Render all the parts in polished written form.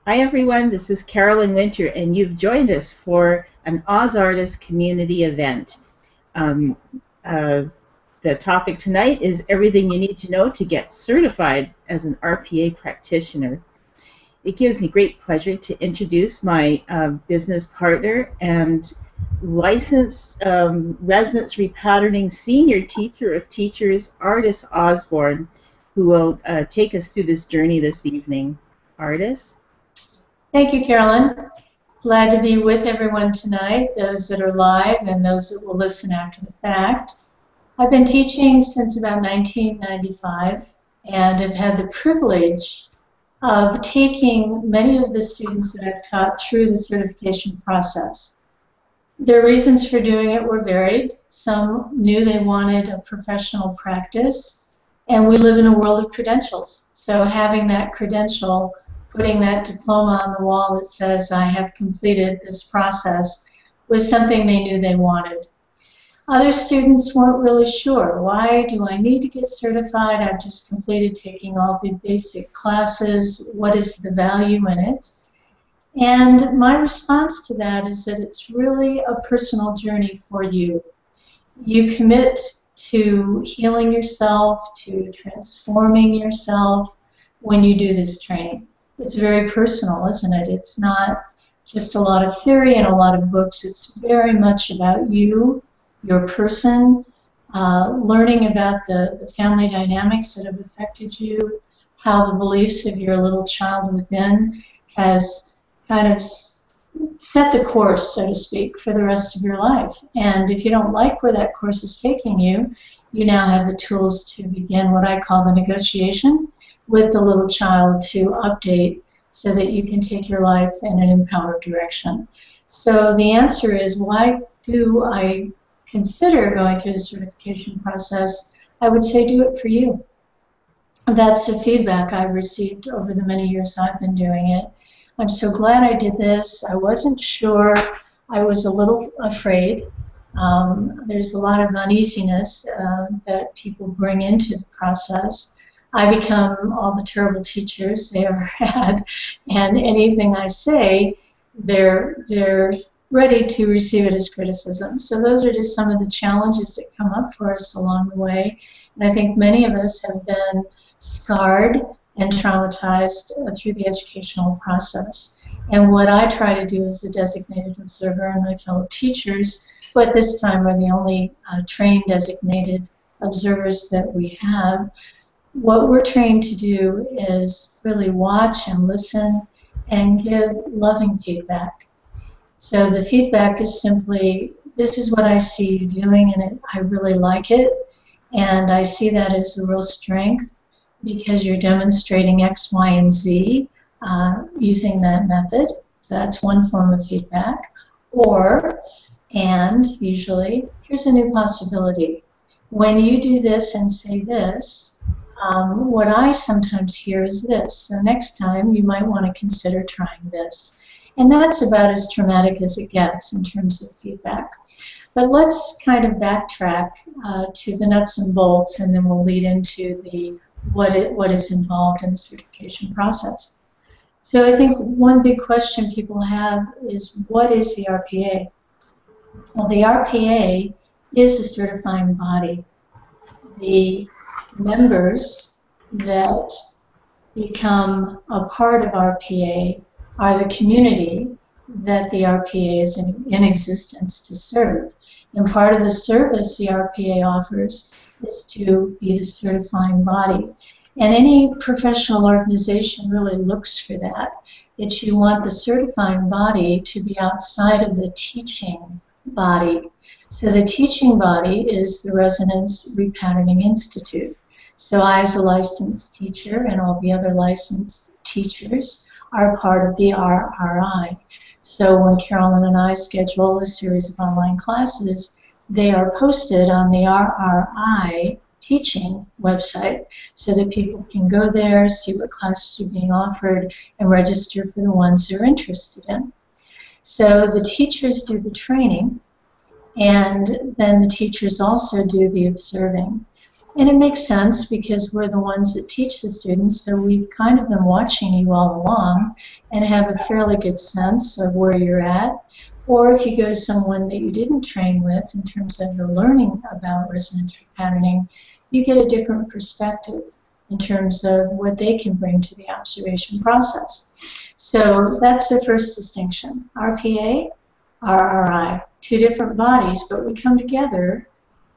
Hi everyone, this is Carolyn Winter, and you've joined us for an Oz Artist community event. Um, uh, the topic tonight is everything you need to know to get certified as an RPA practitioner. It gives me great pleasure to introduce my business partner and licensed Resonance Repatterning Senior Teacher of Teachers, Artis Osborne, who will take us through this journey this evening. Artis? Thank you, Carolyn. Glad to be with everyone tonight, those that are live and those that will listen after the fact. I've been teaching since about 1995 and have had the privilege of taking many of the students that I've taught through the certification process. Their reasons for doing it were varied. Some knew they wanted a professional practice, and we live in a world of credentials. So having that credential, putting that diploma on the wall that says I have completed this process, was something they knew they wanted. Other students weren't really sure. Why do I need to get certified? I've just completed taking all the basic classes. What is the value in it? And my response to that is that it's really a personal journey for you. You commit to healing yourself, to transforming yourself when you do this training. It's very personal, isn't it? It's not just a lot of theory and a lot of books. It's very much about you, your person, learning about the family dynamics that have affected you, how the beliefs of your little child within has kind of set the course, so to speak, for the rest of your life. And if you don't like where that course is taking you, you now have the tools to begin what I call the negotiation with the little child to update so that you can take your life in an empowered direction. So the answer is, why do I consider going through the certification process? I would say do it for you. That's the feedback I've received over the many years I've been doing it. I'm so glad I did this. I wasn't sure. I was a little afraid. There's a lot of uneasiness that people bring into the process. I become all the terrible teachers they ever had, and anything I say, they're ready to receive it as criticism. So those are just some of the challenges that come up for us along the way. And I think many of us have been scarred and traumatized through the educational process. And what I try to do as a designated observer, and my fellow teachers, who at this time are the only trained designated observers that we have, what we're trained to do is really watch and listen and give loving feedback. So the feedback is simply, this is what I see you doing, and I really like it, and I see that as a real strength because you're demonstrating X, Y, and Z using that method. So that's one form of feedback. Or, and usually, here's a new possibility. When you do this and say this, what I sometimes hear is this. So next time you might want to consider trying this. And that's about as traumatic as it gets in terms of feedback. But let's kind of backtrack to the nuts and bolts, and then we'll lead into the what is involved in the certification process. So I think one big question people have is, what is the RPA? Well, the RPA is a certifying body. The members that become a part of RPA are the community that the RPA is in existence to serve. And part of the service the RPA offers is to be the certifying body. And any professional organization really looks for that. It's you want the certifying body to be outside of the teaching body. So the teaching body is the Resonance Repatterning Institute. So I, as a licensed teacher, and all the other licensed teachers are part of the RRI. So when Carolyn and I schedule a series of online classes, they are posted on the RRI teaching website so that people can go there, see what classes are being offered, and register for the ones they're interested in. So the teachers do the training, and then the teachers also do the observing. And it makes sense because we're the ones that teach the students, so we've kind of been watching you all along and have a fairly good sense of where you're at. Or if you go to someone that you didn't train with in terms of the learning about resonance repatterning, you get a different perspective in terms of what they can bring to the observation process. So that's the first distinction. RPA, RRI, two different bodies, but we come together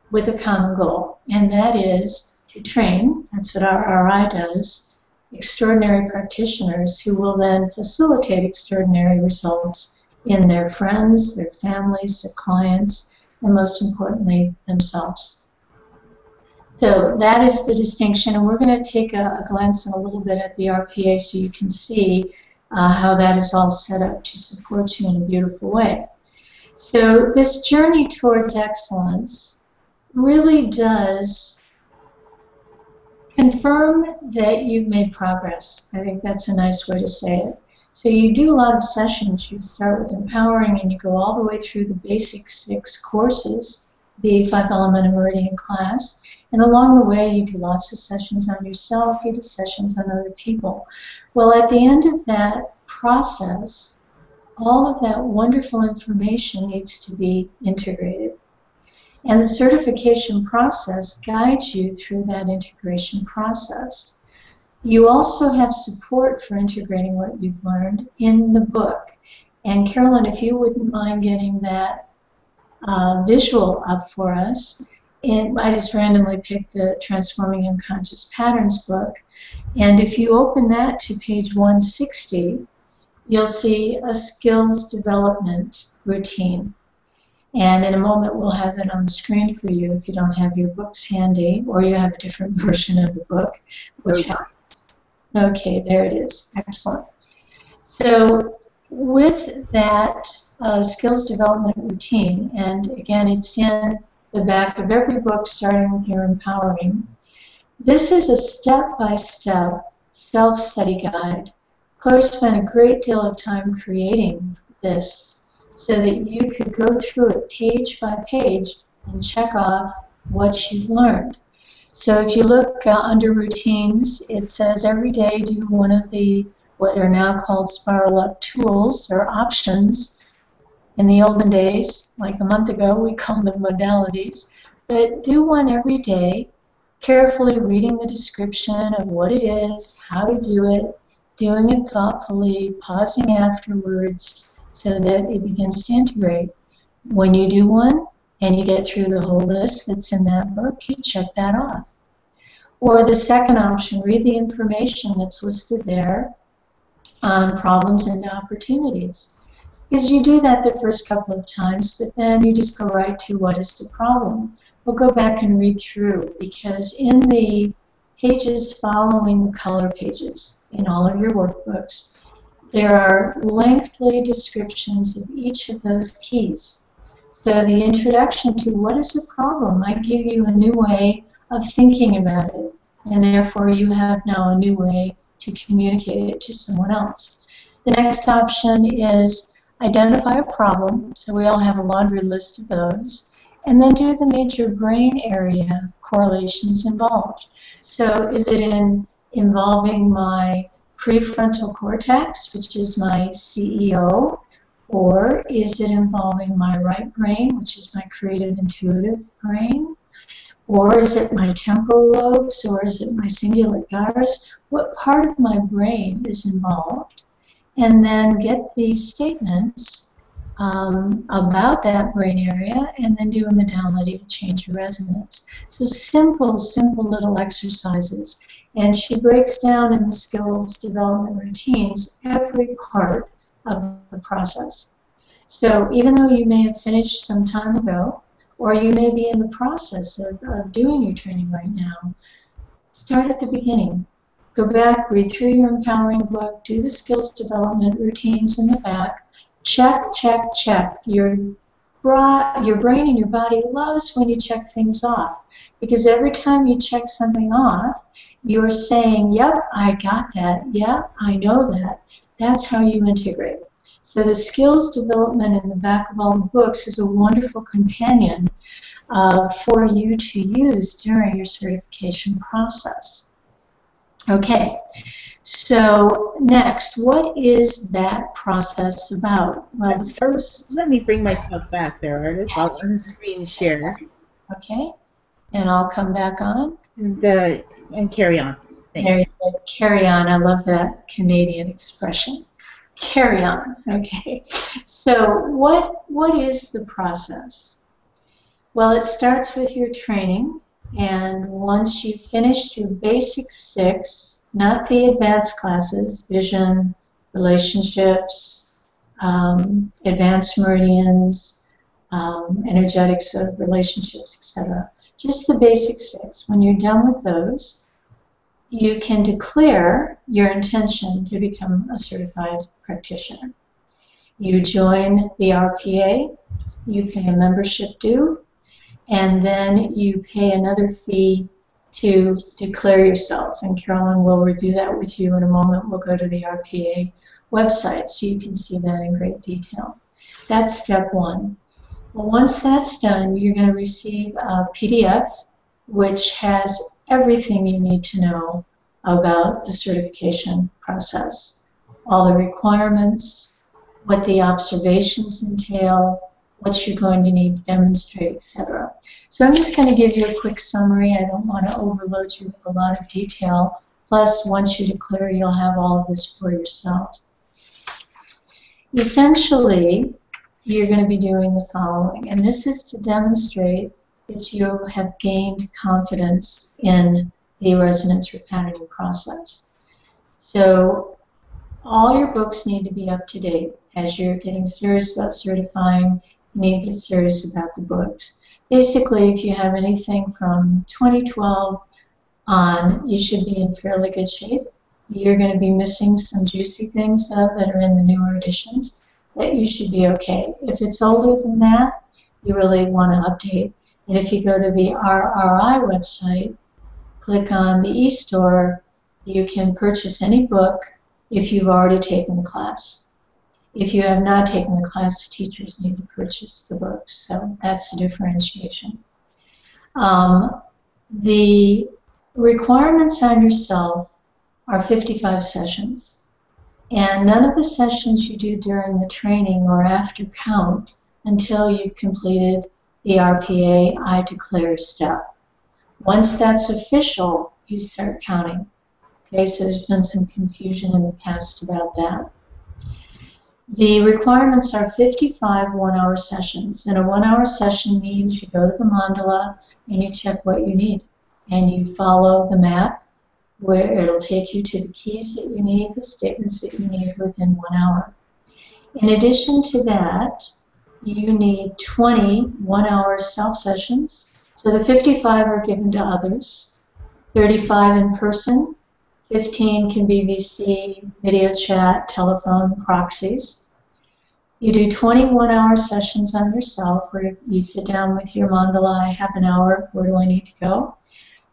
with a common goal, and that is to train, that's what our RI does, extraordinary practitioners who will then facilitate extraordinary results in their friends, their families, their clients, and most importantly, themselves. So that is the distinction, and we're going to take a glance in a little bit at the RPA so you can see how that is all set up to support you in a beautiful way. So this journey towards excellence really does confirm that you've made progress. I think that's a nice way to say it. So you do a lot of sessions. You start with empowering and you go all the way through the basic 6 courses, the 5 Element and Meridian class, and along the way you do lots of sessions on yourself, you do sessions on other people. Well, at the end of that process, all of that wonderful information needs to be integrated. And the certification process guides you through that integration process. You also have support for integrating what you've learned in the book. And Carolyn, if you wouldn't mind getting that visual up for us, and I just randomly picked the Transforming Unconscious Patterns book. And if you open that to page 160, you'll see a skills development routine. And in a moment, we'll have that on the screen for you if you don't have your books handy, or you have a different version of the book, which helps. Okay, there it is. Excellent. So with that skills development routine, and again, it's in the back of every book, starting with your empowering. This is a step-by-step self-study guide. Chloe spent a great deal of time creating this so that you could go through it page by page and check off what you've learned. So if you look under routines, it says every day do one of the what are now called spiral up tools or options. In the olden days, like a month ago, we called them modalities. But do one every day, carefully reading the description of what it is, how to do it, doing it thoughtfully, pausing afterwards, so that it begins to integrate. When you do one and you get through the whole list that's in that book, you check that off. Or the second option, read the information that's listed there on problems and opportunities. Because you do that the first couple of times, but then you just go right to what is the problem. We'll go back and read through, because in the pages following the color pages in all of your workbooks, there are lengthy descriptions of each of those keys. So the introduction to what is a problem might give you a new way of thinking about it, and therefore you have now a new way to communicate it to someone else. The next option is identify a problem, so we all have a laundry list of those, and then do the major brain area correlations involved. So is it involving my prefrontal cortex, which is my CEO, or is it involving my right brain, which is my creative intuitive brain, or is it my temporal lobes, or is it my cingulate gyrus? What part of my brain is involved? And then get these statements about that brain area, and then do a modality to change your resonance. So simple little exercises. And she breaks down in the skills development routines every part of the process. So even though you may have finished some time ago, or you may be in the process of doing your training right now, start at the beginning. Go back, read through your empowering book, do the skills development routines in the back, check, check, check. Your brain and your body loves when you check things off, because every time you check something off, you're saying, yep, I got that, yep, I know that. That's how you integrate. So the skills development in the back of all the books is a wonderful companion for you to use during your certification process. Okay, so next, what is that process about? Well, the first... Let me bring myself back there, Artis. I'll on-screen share. Okay, and I'll come back on. And carry on. There you go. Carry on. I love that Canadian expression. Carry on. Okay. So what is the process? Well, it starts with your training, and once you've finished your basic 6, not the advanced classes, vision, relationships, advanced meridians, energetics of relationships, etc. Just the basic 6. When you're done with those, you can declare your intention to become a certified practitioner. You join the RPA, you pay a membership due, and then you pay another fee to declare yourself. And Carolyn will review that with you in a moment. We'll go to the RPA website so you can see that in great detail. That's step 1. Well, once that's done, you're going to receive a PDF which has everything you need to know about the certification process. All the requirements, what the observations entail, what you're going to need to demonstrate, etc. So I'm just going to give you a quick summary. I don't want to overload you with a lot of detail. Plus, once you declare, you'll have all of this for yourself. Essentially, you're going to be doing the following, and this is to demonstrate that you have gained confidence in the resonance repatterning process. So all your books need to be up to date. As you're getting serious about certifying, you need to get serious about the books. Basically, if you have anything from 2012 on, you should be in fairly good shape. You're going to be missing some juicy things that are in the newer editions, but you should be okay. If it's older than that, you really want to update. And if you go to the RRI website, click on the e-store, you can purchase any book if you've already taken the class. If you have not taken the class, teachers need to purchase the books. So that's the differentiation. The requirements on yourself are 55 sessions. And none of the sessions you do during the training or after count until you've completed the RPA I declare step. Once that's official, you start counting. Okay, so there's been some confusion in the past about that. The requirements are 55 one-hour sessions. And a one-hour session means you go to the mandala and you check what you need. And you follow the map where it'll take you to the keys that you need, the statements that you need within 1 hour. In addition to that, you need 20 one-hour self-sessions. So the 55 are given to others, 35 in person, 15 can be VC, video chat, telephone, proxies. You do 21-hour sessions on yourself where you sit down with your mandala, I have an hour, where do I need to go?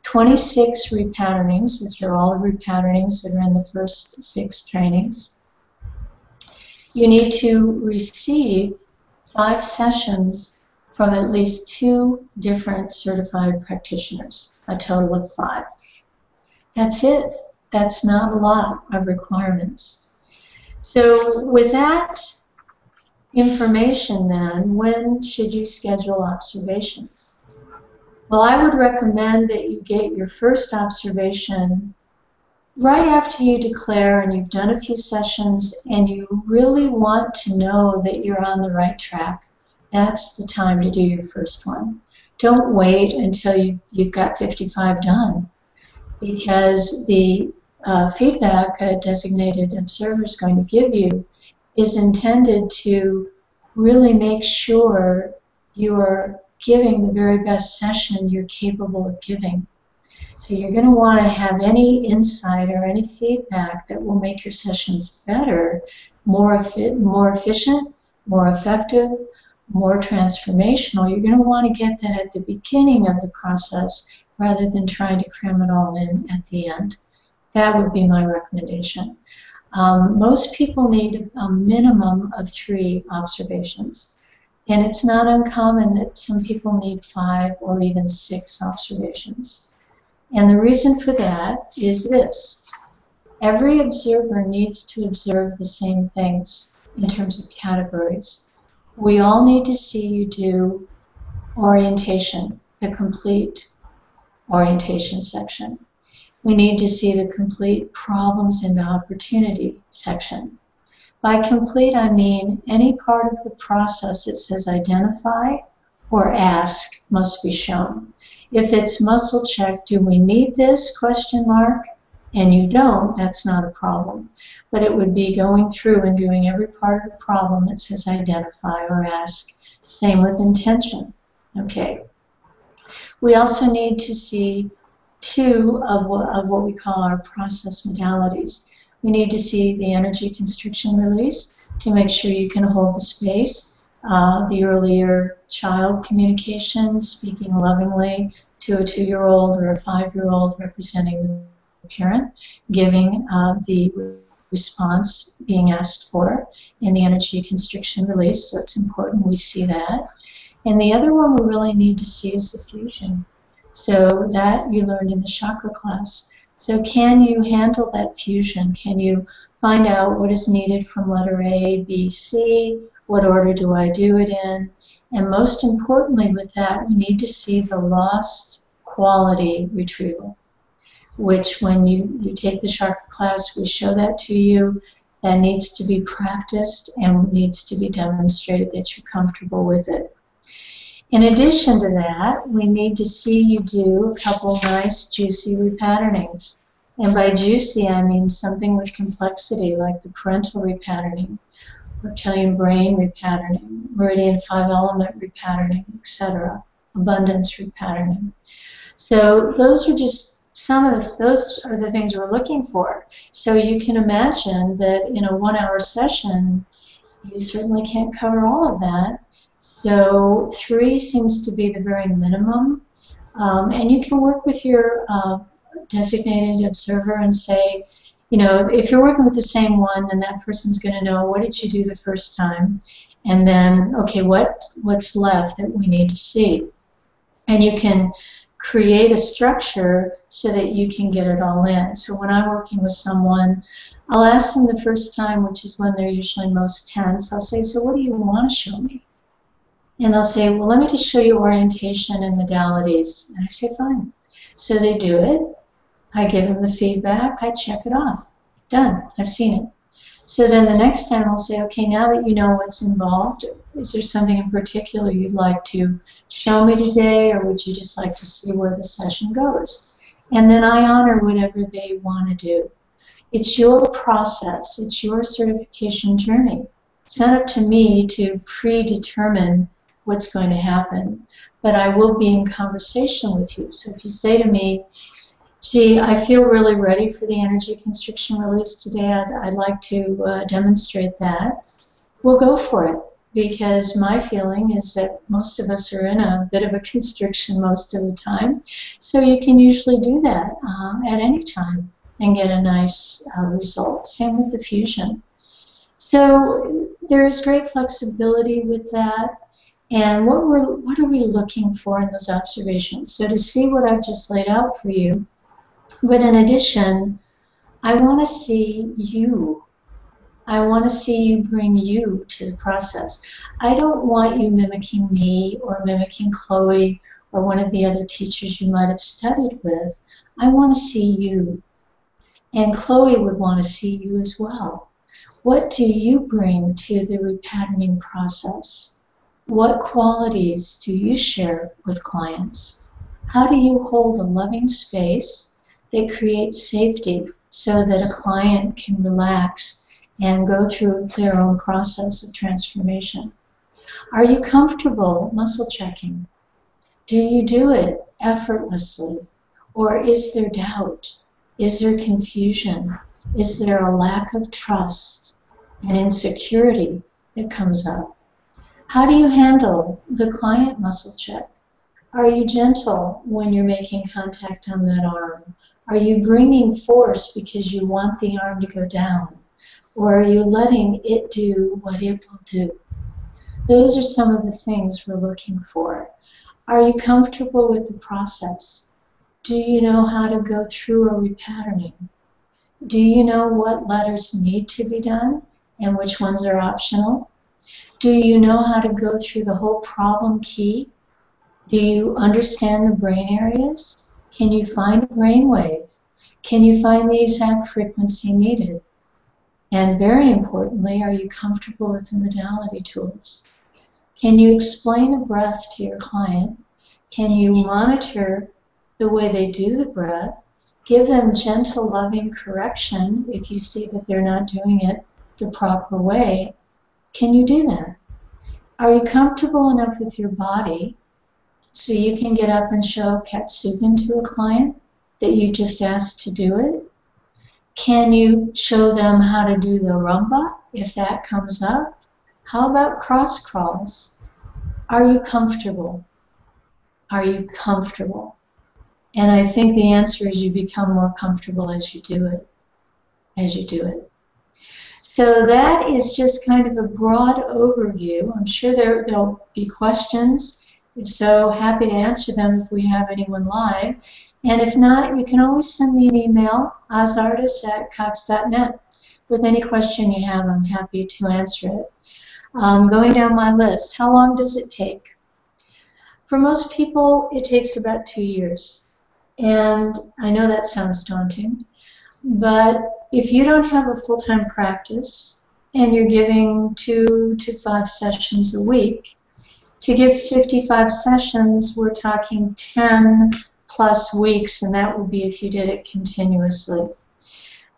26 repatternings, which are all the repatternings that are in the first 6 trainings. You need to receive 5 sessions from at least 2 different certified practitioners, a total of 5. That's it. That's not a lot of requirements. So with that information then, when should you schedule observations? Well, I would recommend that you get your first observation right after you declare and you've done a few sessions and you really want to know that you're on the right track. That's the time to do your first one. Don't wait until you've got 55 done, because the feedback a designated observer is going to give you is intended to really make sure you're giving the very best session you're capable of giving. So you're going to want to have any insight or any feedback that will make your sessions better, more efficient, more effective, more transformational. You're going to want to get that at the beginning of the process rather than trying to cram it all in at the end. That would be my recommendation. Most people need a minimum of 3 observations. And it's not uncommon that some people need 5 or even 6 observations. And the reason for that is this. Every observer needs to observe the same things in terms of categories. We all need to see you do orientation, the complete orientation section. We need to see the complete problems into opportunity section. By complete, I mean any part of the process that says identify or ask must be shown. If it's muscle check, do we need this, question mark, and you don't, that's not a problem. But it would be going through and doing every part of the problem that says identify or ask. Same with intention. Okay. We also need to see 2 of what we call our process modalities. We need to see the energy constriction release to make sure you can hold the space, the earlier child communication, speaking lovingly to a 2-year-old or a 5-year-old representing the parent, giving the response being asked for in the energy constriction release, so it's important we see that. And the other one we really need to see is the fusion. So that you learned in the chakra class. So can you handle that fusion? Can you find out what is needed from letter A, B, C? What order do I do it in? And most importantly with that, we need to see the lost quality retrieval, which when you take the chakra class, we show that to you. That needs to be practiced and needs to be demonstrated that you're comfortable with it. In addition to that, we need to see you do a couple nice, juicy repatternings. And by juicy, I mean something with complexity, like the parental repatterning, reptilian brain repatterning, meridian 5-element repatterning, etc., abundance repatterning. So those are just those are the things we're looking for. So you can imagine that in a 1-hour session, you certainly can't cover all of that. So 3 seems to be the very minimum. And you can work with your designated observer and say, you know, if you're working with the same one, then that person's going to know, what did you do the first time? And then, okay, what's left that we need to see? And you can create a structure so that you can get it all in. So when I'm working with someone, I'll ask them the first time, which is when they're usually most tense, I'll say, so what do you want to show me? And they'll say, well, let me just show you orientation and modalities. And I say, fine. So they do it. I give them the feedback. I check it off. Done. I've seen it. So then the next time I'll say, okay, now that you know what's involved, is there something in particular you'd like to show me today, or would you just like to see where the session goes? And then I honor whatever they want to do. It's your process. It's your certification journey. It's not up to me to predetermine what's going to happen, but I will be in conversation with you. So if you say to me, gee, I feel really ready for the energy constriction release today, I'd like to demonstrate that, we'll go for it, because my feeling is that most of us are in a bit of a constriction most of the time, so you can usually do that at any time and get a nice result. Same with the fusion. So there is great flexibility with that. And what are we looking for in those observations? So to see what I've just laid out for you, but in addition, I want to see you. I want to see you bring you to the process. I don't want you mimicking me or mimicking Chloe or one of the other teachers you might have studied with. I want to see you. And Chloe would want to see you as well. What do you bring to the repatterning process? What qualities do you share with clients? How do you hold a loving space that creates safety so that a client can relax and go through their own process of transformation? Are you comfortable muscle checking? Do you do it effortlessly? Or is there doubt? Is there confusion? Is there a lack of trust and insecurity that comes up? How do you handle the client muscle check? Are you gentle when you're making contact on that arm? Are you bringing force because you want the arm to go down? Or are you letting it do what it will do? Those are some of the things we're looking for. Are you comfortable with the process? Do you know how to go through a repatterning? Do you know what letters need to be done and which ones are optional? Do you know how to go through the whole problem key? Do you understand the brain areas? Can you find a brain wave? Can you find the exact frequency needed? And very importantly, are you comfortable with the modality tools? Can you explain a breath to your client? Can you monitor the way they do the breath? Give them gentle, loving correction if you see that they're not doing it the proper way. Can you do that? Are you comfortable enough with your body so you can get up and show Katsubin to a client that you just asked to do it? Can you show them how to do the rumba if that comes up? How about cross crawls? Are you comfortable? Are you comfortable? And I think the answer is you become more comfortable as you do it. As you do it. So that is just kind of a broad overview. I'm sure there'll be questions. If so, happy to answer them if we have anyone live. And if not, you can always send me an email, ozartis@cox.net. With any question you have, I'm happy to answer it. Going down my list, how long does it take? For most people, it takes about 2 years. And I know that sounds daunting, but if you don't have a full-time practice and you're giving 2 to 5 sessions a week, to give 55 sessions, we're talking 10 plus weeks, and that would be if you did it continuously.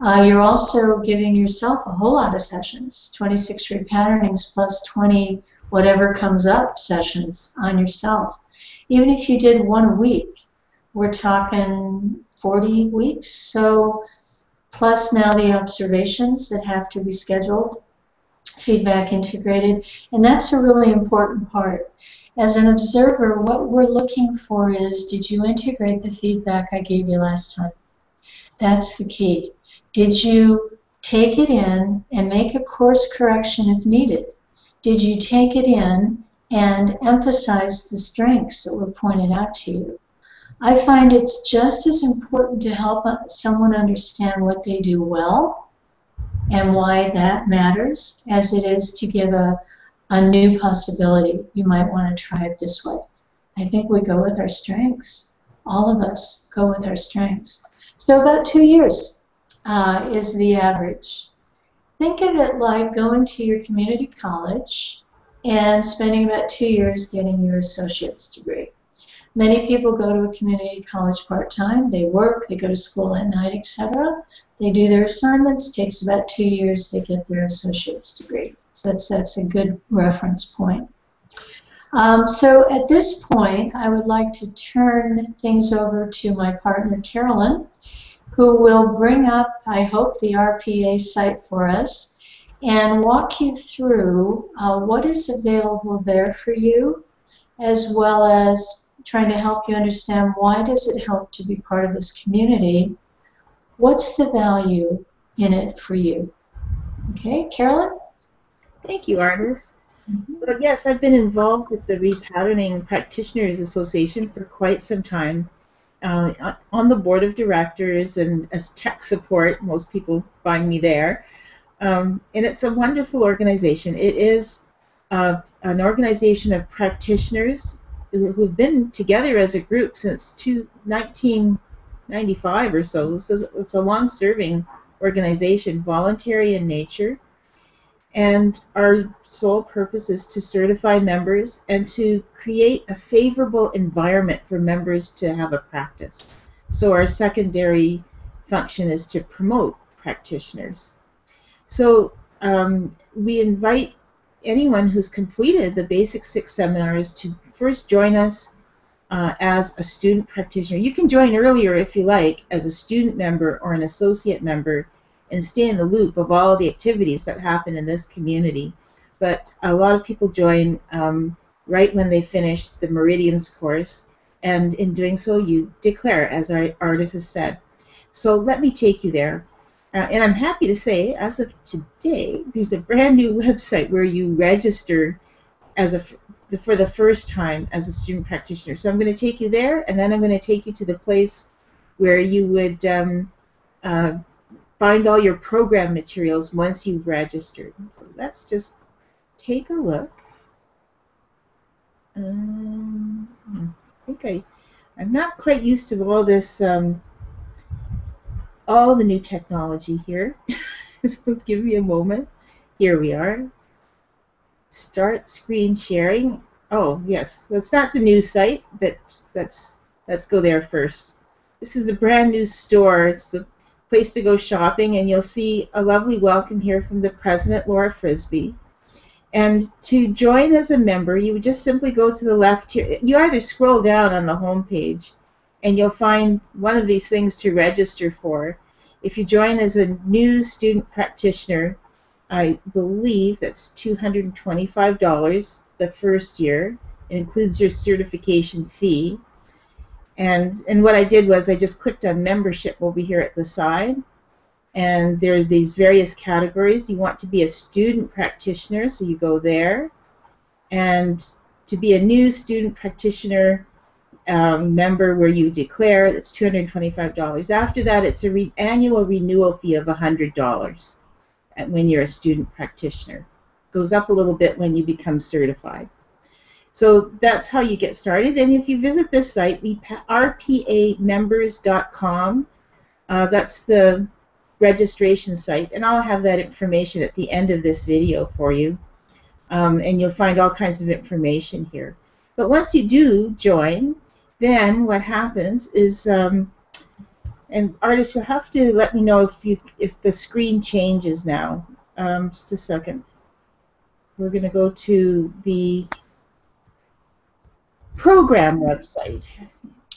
You're also giving yourself a whole lot of sessions, 26 repatternings plus 20 whatever comes up sessions on yourself. Even if you did 1 a week, we're talking 40 weeks. So plus now the observations that have to be scheduled, feedback integrated, and that's a really important part. As an observer, what we're looking for is, did you integrate the feedback I gave you last time? That's the key. Did you take it in and make a course correction if needed? Did you take it in and emphasize the strengths that were pointed out to you? I find it's just as important to help someone understand what they do well and why that matters as it is to give a new possibility. You might want to try it this way. I think we go with our strengths. All of us go with our strengths. So about 2 years is the average. Think of it like going to your community college and spending about 2 years getting your associate's degree. Many people go to a community college part-time, they work, they go to school at night, etc. They do their assignments, takes about 2 years, they get their associate's degree. So that's a good reference point. So at this point, I would like to turn things over to my partner, Carolyn, who will bring up, I hope, the RPA site for us and walk you through what is available there for you, as well as trying to help you understand why does it help to be part of this community. What's the value in it for you? Okay, Carolyn? Thank you, Artis. Well, yes, I've been involved with the Repatterning Practitioners Association for quite some time. On the board of directors and as tech support, most people find me there. And it's a wonderful organization. It is an organization of practitioners who've been together as a group since 1995 or so. So it's a long-serving organization, voluntary in nature. And our sole purpose is to certify members and to create a favorable environment for members to have a practice. So our secondary function is to promote practitioners. So we invite anyone who's completed the basic 6 seminars to first join us as a student practitioner. You can join earlier if you like as a student member or an associate member and stay in the loop of all the activities that happen in this community. But a lot of people join right when they finish the Meridians course, and in doing so you declare, as our artist has said. So let me take you there. And I'm happy to say, as of today, there's a brand new website where you register as for the first time as a student practitioner. So I'm going to take you there, and then I'm going to take you to the place where you would find all your program materials once you've registered. So let's just take a look. I think I'm not quite used to all this, all the new technology here. So give me a moment. Here we are. Start screen sharing. Oh yes, that's not the new site, but let's go there first. This is the brand new store. It's the place to go shopping, and you'll see a lovely welcome here from the president, Laura Frisbee. And to join as a member, you would just simply go to the left here. You either scroll down on the home page, and you'll find one of these things to register for. If you join as a new student practitioner, I believe that's $225 the first year. It includes your certification fee. And what I did was I just clicked on membership over here at the side. And there are these various categories. You want to be a student practitioner, so you go there. And to be a new student practitioner member where you declare, that's $225. After that, it's an annual renewal fee of $100 when you're a student practitioner. It goes up a little bit when you become certified. So that's how you get started. And if you visit this site, rpamembers.com, that's the registration site, and I'll have that information at the end of this video for you, and you'll find all kinds of information here. But once you do join, then what happens is, and artists, you'll have to let me know if the screen changes now. Just a second. We're going to go to the program website.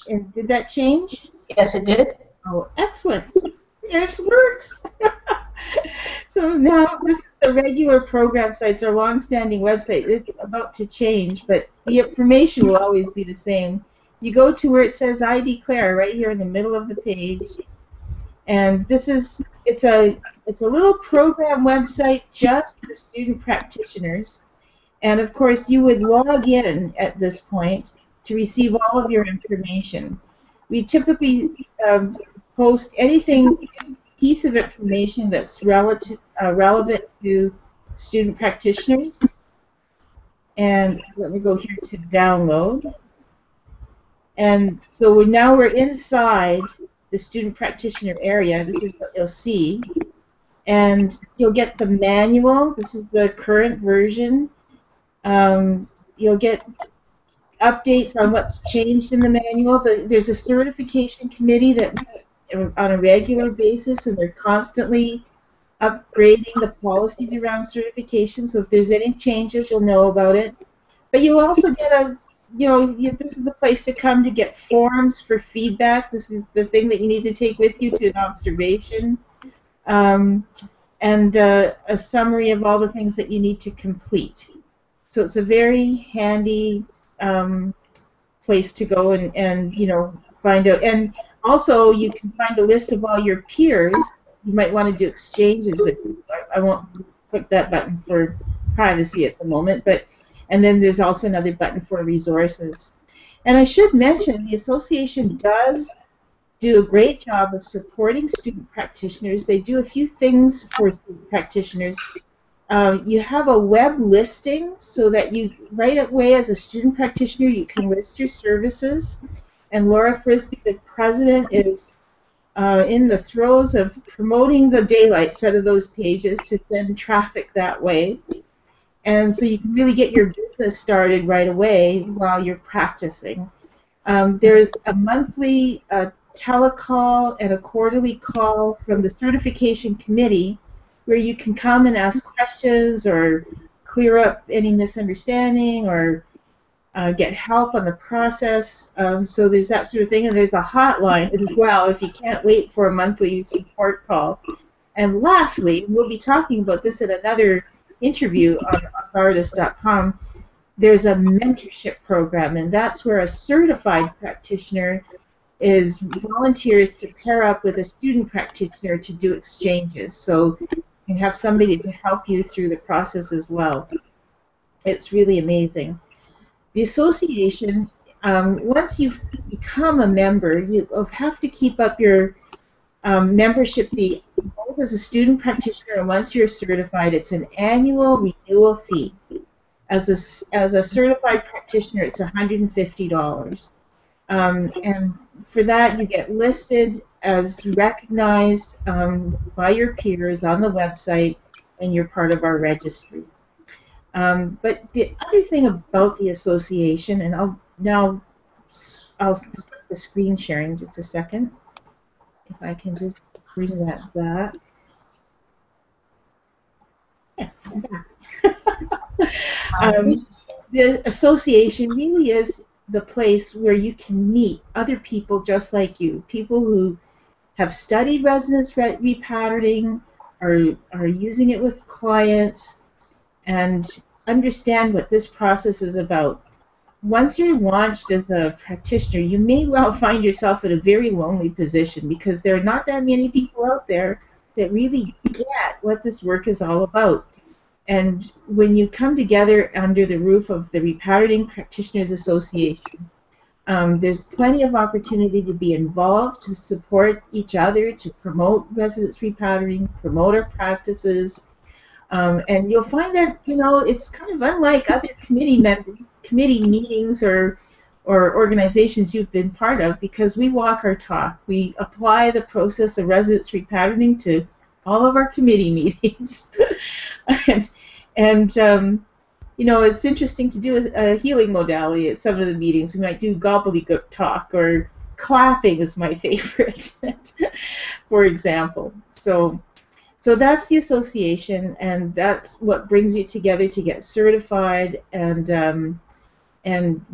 And did that change? Yes, it did. Oh, excellent. It works. So now this is the regular program sites, our long-standing website. It's about to change, but the information will always be the same. You go to where it says I declare right here in the middle of the page, and it's a little program website just for student practitioners. And of course you would log in at this point to receive all of your information. We typically post piece of information that's relevant to student practitioners. And let me go here to download. And so now we're inside the student practitioner area. This is what you'll see. And you'll get the manual. This is the current version. You'll get updates on what's changed in the manual. There's a certification committee that on a regular basis, and they're constantly upgrading the policies around certification. So if there's any changes, you'll know about it. But you'll also get this is the place to come to get forms for feedback. This is the thing that you need to take with you to an observation, and a summary of all the things that you need to complete. So it's a very handy place to go and find out. And also, you can find a list of all your peers. You might want to do exchanges with. I won't click that button for privacy at the moment, and then there's also another button for resources. And I should mention the association does do a great job of supporting student practitioners. They do a few things for student practitioners. You have a web listing so that you right away as a student practitioner you can list your services. And Laura Frisbee, the president, is in the throes of promoting the daylights out of those pages to send traffic that way. And so you can really get your business started right away while you're practicing. There's a monthly telecall and a quarterly call from the certification committee where you can come and ask questions or clear up any misunderstanding or get help on the process. So there's that sort of thing, and there's a hotline as well if you can't wait for a monthly support call. And lastly, we'll be talking about this in another interview on ozartist.com, there's a mentorship program, and that's where a certified practitioner volunteers to pair up with a student practitioner to do exchanges. So you can have somebody to help you through the process as well. It's really amazing. The association, once you've become a member, you have to keep up your membership fee both as a student practitioner and once you're certified. It's an annual renewal fee. As a certified practitioner, it's $150. And for that, you get listed as recognized by your peers on the website, and you're part of our registry. But the other thing about the association, and I'll start the screen sharing just a second, if I can just bring that back. Yeah, I'm back. The association really is the place where you can meet other people just like you, people who have studied resonance repatterning, are using it with clients, and understand what this process is about. Once you're launched as a practitioner, you may well find yourself in a very lonely position because there are not that many people out there that really get what this work is all about. And when you come together under the roof of the Repatterning Practitioners Association, there's plenty of opportunity to be involved, to support each other, to promote resonance repatterning, promote our practices. And you'll find that, you know, it's kind of unlike other committee meetings or organizations you've been part of, because we walk our talk. We apply the process of resonance repatterning to all of our committee meetings. and you know, it's interesting to do a healing modality at some of the meetings. We might do gobbledygook talk, or clapping is my favorite, for example. So that's the association, and that's what brings you together to get certified and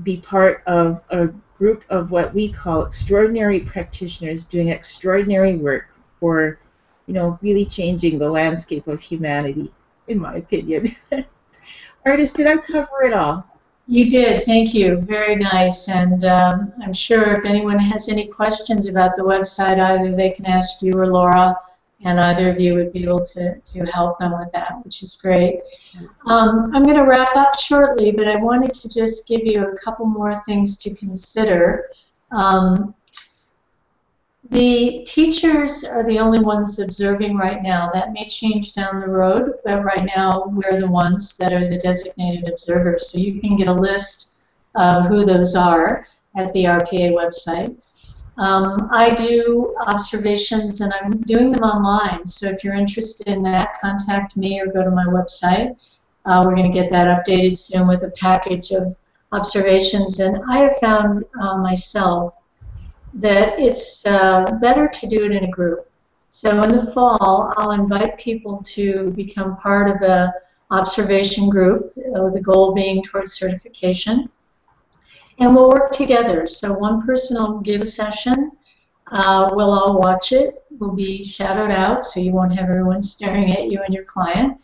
be part of a group of what we call extraordinary practitioners doing extraordinary work for, you know, really changing the landscape of humanity, in my opinion. Artis, did I cover it all? You did. Thank you. Very nice. And I'm sure if anyone has any questions about the website, either they can ask you or Laura, and either of you would be able to help them with that, which is great. I'm going to wrap up shortly, but I wanted to just give you a couple more things to consider. The teachers are the only ones observing right now. That may change down the road, but right now we're the ones that are the designated observers. So you can get a list of who those are at the RPA website. I do observations, and I'm doing them online. So if you're interested in that, contact me or go to my website. We're going to get that updated soon with a package of observations. And I have found myself that it's better to do it in a group. So in the fall, I'll invite people to become part of an observation group, with the goal being towards certification. And we'll work together. So one person will give a session. We'll all watch it. We'll be shadowed out, so you won't have everyone staring at you and your client.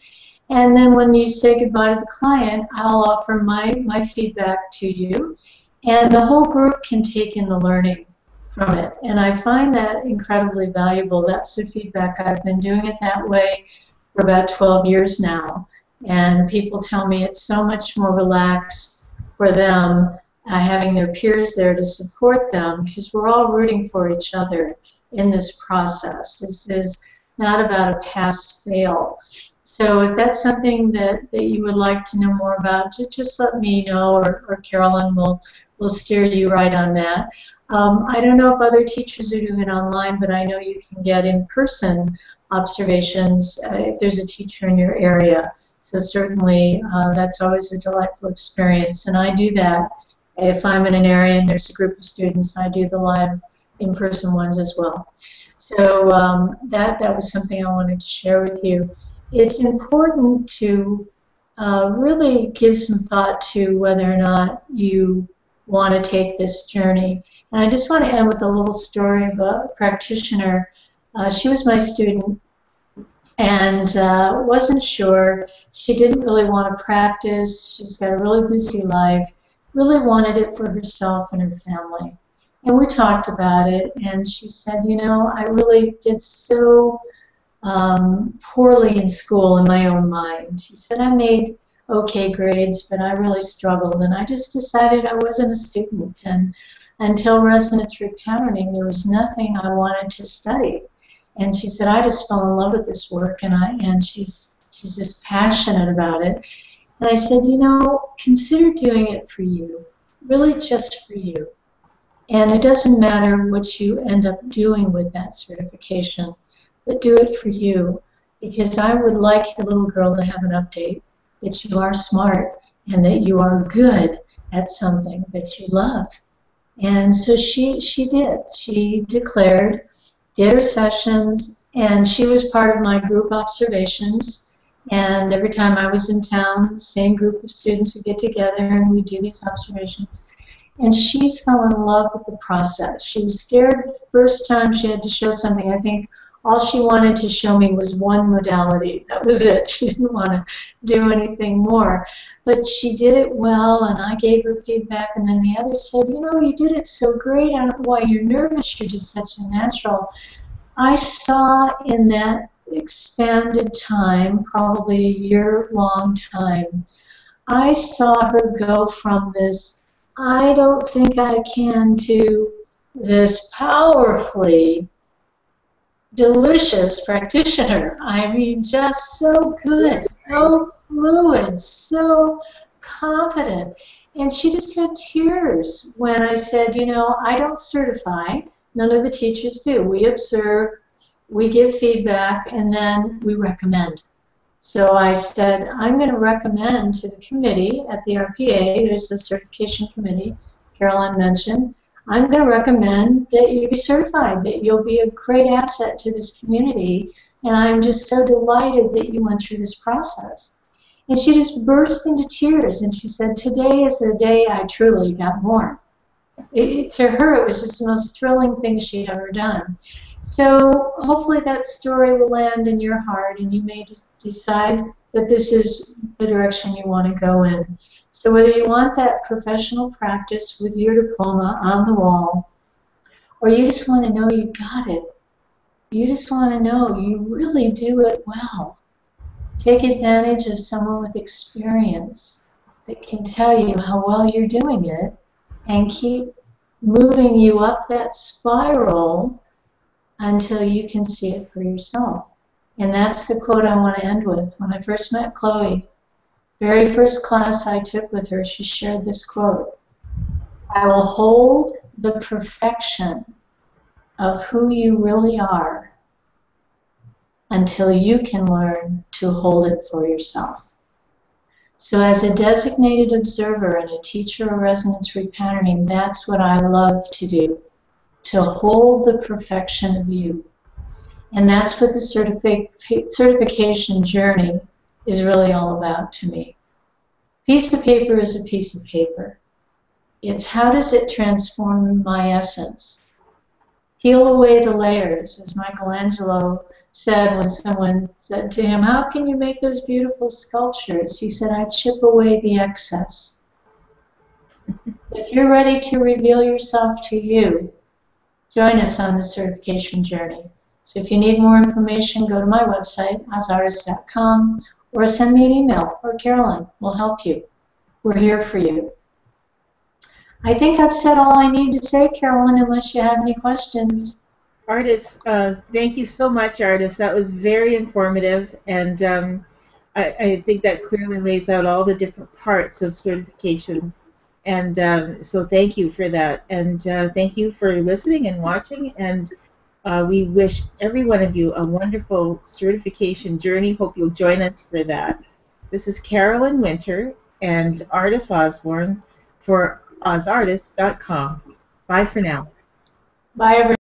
And then when you say goodbye to the client, I'll offer my feedback to you. And the whole group can take in the learning from it. And I find that incredibly valuable. That's the feedback. I've been doing it that way for about 12 years now. And people tell me it's so much more relaxed for them having their peers there to support them, because we're all rooting for each other in this process. This is not about a pass-fail. So if that's something that you would like to know more about, just let me know, or Carolyn will steer you right on that. I don't know if other teachers are doing it online, but I know you can get in-person observations if there's a teacher in your area. So certainly that's always a delightful experience. And I do that if I'm in an area and there's a group of students. I do the live in-person ones as well. So that was something I wanted to share with you. It's important to really give some thought to whether or not you want to take this journey. And I just want to end with a little story of a practitioner. She was my student and wasn't sure. She didn't really want to practice. She's got a really busy life, really wanted it for herself and her family. And we talked about it, and she said, you know, I really did so poorly in school in my own mind. She said, I made okay grades, but I really struggled, and I just decided I wasn't a student. And until resonance repatterning, there was nothing I wanted to study. And she said, I just fell in love with this work, and she's just passionate about it. And I said, you know, consider doing it for you, really just for you. And it doesn't matter what you end up doing with that certification, but do it for you, because I would like your little girl to have an update that you are smart and that you are good at something that you love. And so she did. She declared, did her sessions, and she was part of my group observations. And every time I was in town, the same group of students would get together and we'd do these observations. And she fell in love with the process. She was scared the first time she had to show something. I think all she wanted to show me was one modality. That was it. She didn't want to do anything more. But she did it well, and I gave her feedback, and then the others said, you know, you did it so great. I don't know why you're nervous. You're just such a natural. I saw in that expanded time, probably a year-long time, I saw her go from this, I don't think I can, to this powerfully delicious practitioner. I mean, just so good, so fluid, so confident. And she just had tears when I said, you know, I don't certify. None of the teachers do. We observe, we give feedback, and then we recommend. So I said, I'm going to recommend to the committee at the RPA, there's a certification committee, Caroline mentioned, I'm going to recommend that you be certified, that you'll be a great asset to this community, and I'm just so delighted that you went through this process. And she just burst into tears, and she said, today is the day I truly got born. To her, it was just the most thrilling thing she'd ever done. So hopefully that story will land in your heart, and you may just decide that this is the direction you want to go in. So whether you want that professional practice with your diploma on the wall, or you just want to know you got it, you just want to know you really do it well, take advantage of someone with experience that can tell you how well you're doing it and keep moving you up that spiral until you can see it for yourself. And that's the quote I want to end with. When I first met Chloe, very first class I took with her, she shared this quote: I will hold the perfection of who you really are until you can learn to hold it for yourself. So as a designated observer and a teacher of resonance repatterning, that's what I love to do, to hold the perfection of you. And that's what the certification journey is really all about to me. Piece of paper is a piece of paper. It's how does it transform my essence? Peel away the layers, as Michelangelo said when someone said to him, how can you make those beautiful sculptures? He said, I chip away the excess. If you're ready to reveal yourself to you, join us on the certification journey. So if you need more information, go to my website, ozartist.com, or send me an email, or Carolyn will help you. We're here for you. I think I've said all I need to say, Carolyn, unless you have any questions. Artis, thank you so much, Artis. That was very informative, and I think that clearly lays out all the different parts of certification. And so thank you for that. And thank you for listening and watching. And we wish every one of you a wonderful certification journey. Hope you'll join us for that. This is Carolyn Winter and Artis Osborne for ozartist.com. Bye for now. Bye, everyone.